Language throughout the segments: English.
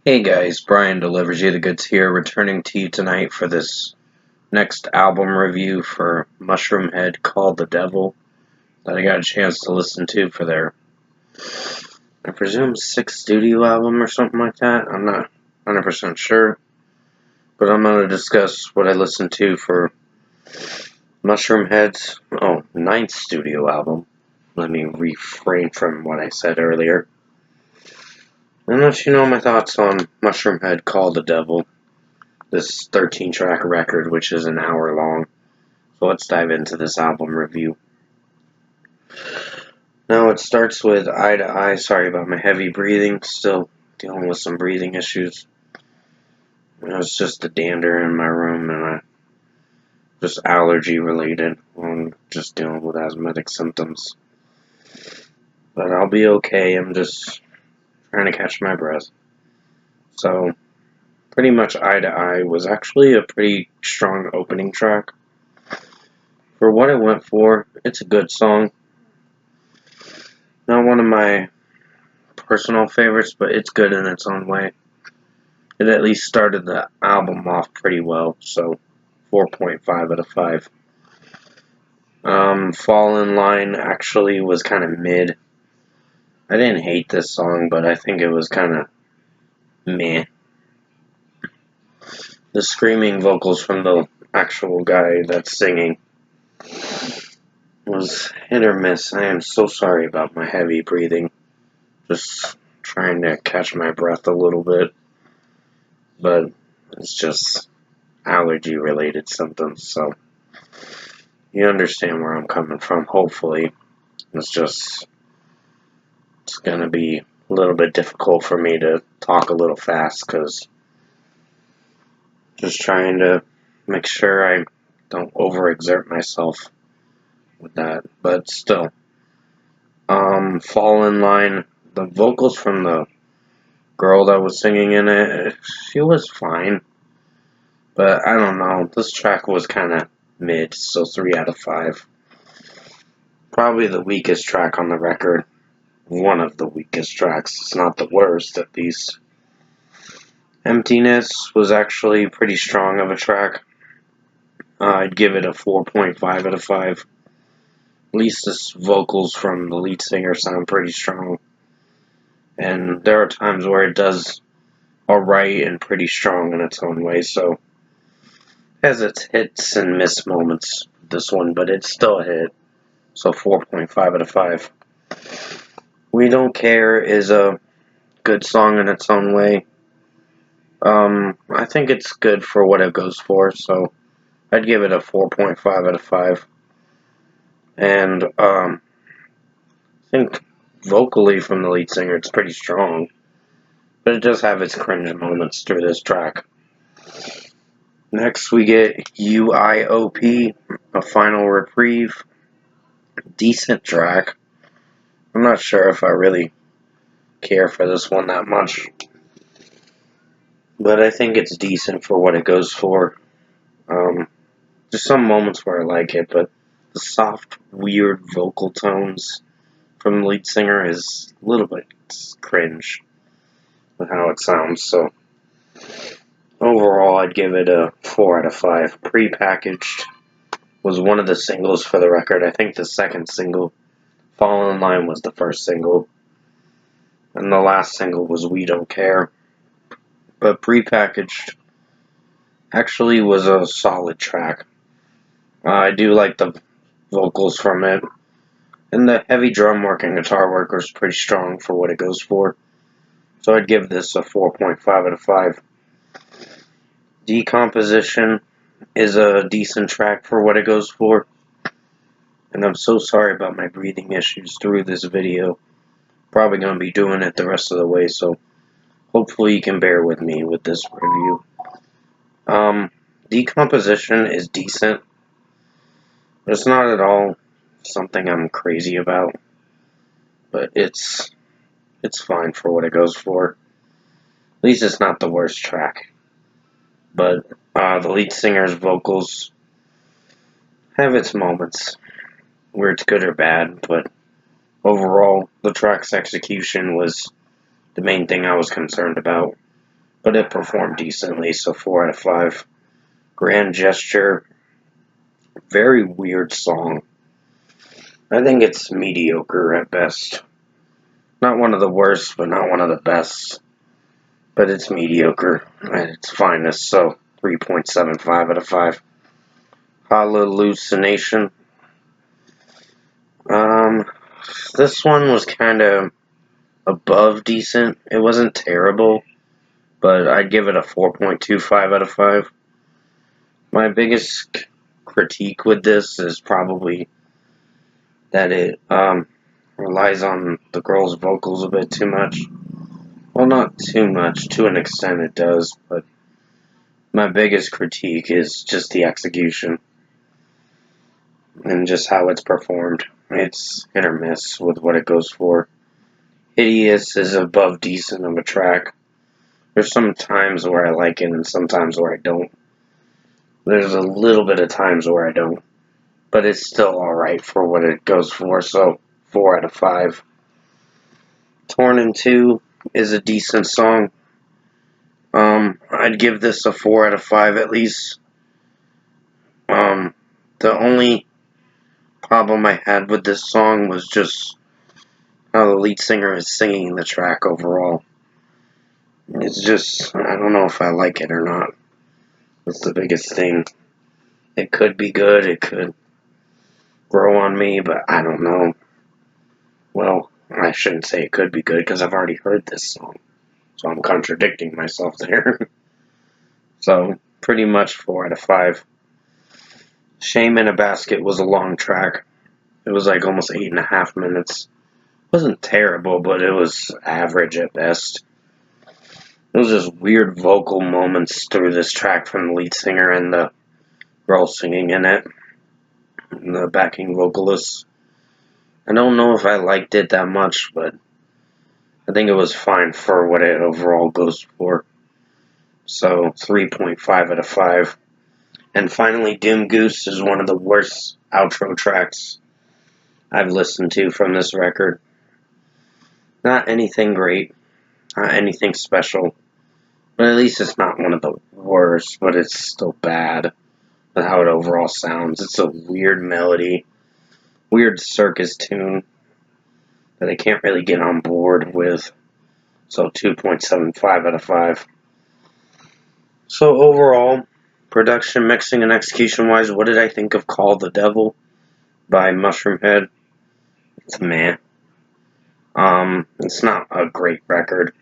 Hey guys, Brian delivers you the goods here, returning to you tonight for this next album review for Mushroomhead called The Devil that I got a chance to listen to for their, I presume, sixth studio album or something like that. I'm not 100% sure, but I'm going to discuss what I listened to for Mushroomhead's ninth studio album. Let me refrain from what I said earlier. And let you know my thoughts on Mushroomhead called The Devil, this 13-track record, which is an hour long. So let's dive into this album review. Now it starts with Eye to Eye. Sorry about my heavy breathing. Still dealing with some breathing issues. It's just the dander in my room, and just allergy related. I'm just dealing with asthmatic symptoms. But I'll be okay. I'm just trying to catch my breath. So, pretty much Eye to Eye was actually a pretty strong opening track. For what it went for, it's a good song. Not one of my personal favorites, but it's good in its own way. It at least started the album off pretty well, so 4.5 out of 5. Fall in Line actually was kind of mid. I didn't hate this song, but I think it was kind of meh. The screaming vocals from the actual guy that's singing was hit or miss. I am so sorry about my heavy breathing. Just trying to catch my breath a little bit. But it's just allergy related symptoms, so you understand where I'm coming from. Hopefully it's gonna be a little bit difficult for me to talk a little fast, because just trying to make sure I don't overexert myself with that. But still, Fall in Line, the vocals from the girl that was singing in it, she was fine, but I don't know, this track was kind of mid, so 3 out of 5. Probably the weakest track on the record. One of the weakest tracks. It's not the worst, at least. Emptiness was actually pretty strong of a track. I'd give it a 4.5 out of 5. At least the vocals from the lead singer sound pretty strong. And there are times where it does alright and pretty strong in its own way, so it has its hits and miss moments, this one, but it's still a hit. So 4.5 out of 5. We Don't Care is a good song in its own way. I think it's good for what it goes for, so I'd give it a 4.5 out of 5. And I think vocally from the lead singer, it's pretty strong, but it does have its cringe moments through this track. Next, we get UIOP, A Final Reprieve. Decent track. I'm not sure if I really care for this one that much, but I think it's decent for what it goes for. There's some moments where I like it, but the soft, weird vocal tones from the lead singer is a little bit cringe with how it sounds, so overall I'd give it a 4 out of 5. Prepackaged was one of the singles for the record. I think the second single, Fall in Line, was the first single, and the last single was We Don't Care. But Prepackaged actually was a solid track. I do like the vocals from it, and the heavy drum work and guitar work was pretty strong for what it goes for. So I'd give this a 4.5 out of 5. Decomposition is a decent track for what it goes for. And I'm so sorry about my breathing issues through this video. Probably going to be doing it the rest of the way, so hopefully you can bear with me with this review. Decomposition is decent. But it's not at all something I'm crazy about. But it's fine for what it goes for. At least it's not the worst track. But the lead singer's vocals have its moments where it's good or bad, but overall, the track's execution was the main thing I was concerned about. but it performed decently, so 4 out of 5. Grand Gesture, very weird song. I think it's mediocre at best. Not one of the worst, but not one of the best. But it's mediocre at its finest, so 3.75 out of 5. Hallucination. This one was kind of above decent. It wasn't terrible, but I'd give it a 4.25 out of 5. My biggest critique with this is probably that it relies on the girl's vocals a bit too much. Well, not too much. To an extent it does, but my biggest critique is just the execution and just how it's performed. It's hit or miss with what it goes for. Hideous is above decent of a track. There's some times where I like it and sometimes where I don't. There's a little bit of times where I don't. But it's still alright for what it goes for, so 4 out of 5. Torn in Two is a decent song. I'd give this a 4 out of 5 at least. The only problem I had with this song was just how the lead singer is singing the track overall. It's just, I don't know if I like it or not. That's the biggest thing. It could be good, it could grow on me, but I don't know. Well, I shouldn't say it could be good because I've already heard this song. So I'm contradicting myself there. So, pretty much 4 out of 5. Shame in a Basket was a long track. It was like almost 8.5 minutes. It wasn't terrible, but it was average at best. It was just weird vocal moments through this track from the lead singer and the girl singing in it. And the backing vocalists. I don't know if I liked it that much, but I think it was fine for what it overall goes for. So, 3.5 out of 5. And finally, Doom Goose is one of the worst outro tracks I've listened to from this record. Not anything great, not anything special, but at least it's not one of the worst, but it's still bad with how it overall sounds. It's a weird melody, weird circus tune that I can't really get on board with. So 2.75 out of 5. So overall, production, mixing, and execution-wise, what did I think of Call the Devil by Mushroomhead? It's meh. It's not a great record,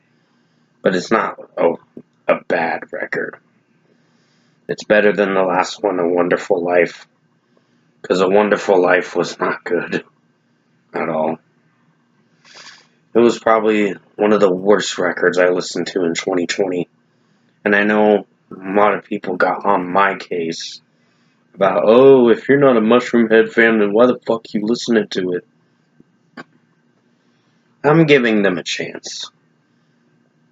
but it's not a bad record. It's better than the last one, A Wonderful Life, because A Wonderful Life was not good at all. It was probably one of the worst records I listened to in 2020, and I know a lot of people got on my case about, oh, if you're not a Mushroomhead fan, then why the fuck you listening to it? I'm giving them a chance.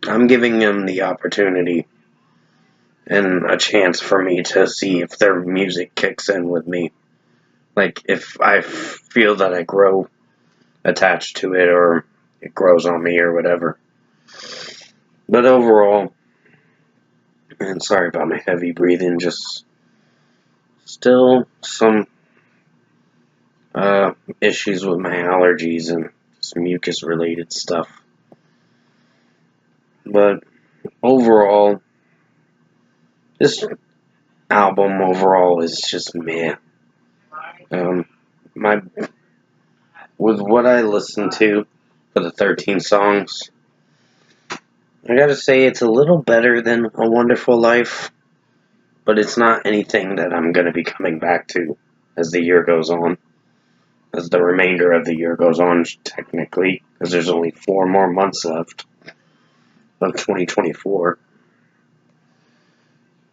I'm giving them the opportunity and a chance for me to see if their music kicks in with me. Like, if I feel that I grow attached to it or it grows on me or whatever. But overall, and sorry about my heavy breathing, just still some issues with my allergies and some mucus related stuff. But overall, this album overall is just meh. With what I listened to for the 13 songs, I gotta say it's a little better than A Wonderful Life, but it's not anything that I'm gonna be coming back to as the year goes on. As the remainder of the year goes on, technically, because there's only 4 more months left of 2024.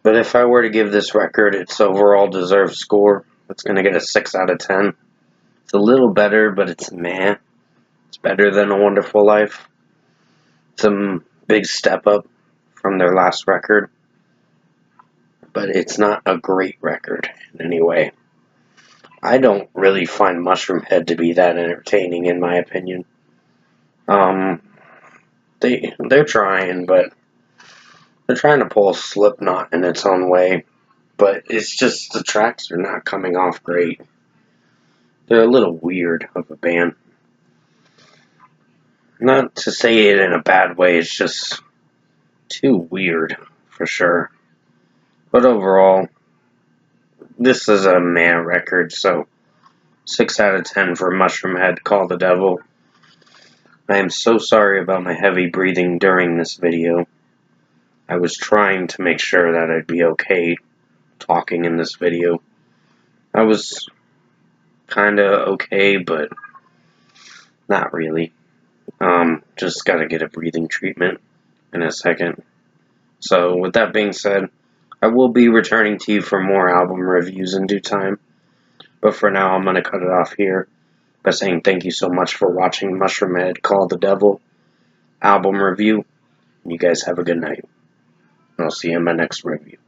But if I were to give this record its overall deserved score, it's going to get a 6 out of 10. It's a little better, but it's meh. It's better than A Wonderful Life. It's a big step up from their last record, but it's not a great record in any way. I don't really find Mushroomhead to be that entertaining, in my opinion. They're trying, but They're trying to pull a Slipknot in its own way, but it's just the tracks are not coming off great. They're a little weird of a band. Not to say it in a bad way, it's just too weird, for sure. But overall, this is a meh record, so 6 out of 10 for Mushroomhead, Call the Devil. I am so sorry about my heavy breathing during this video. I was trying to make sure that I'd be okay talking in this video. I was kinda okay, but not really. Just gotta get a breathing treatment in a second. So, with that being said, I will be returning to you for more album reviews in due time. But for now, I'm gonna cut it off here by saying thank you so much for watching Mushroomhead Call the Devil album review. You guys have a good night. I'll see you in my next review.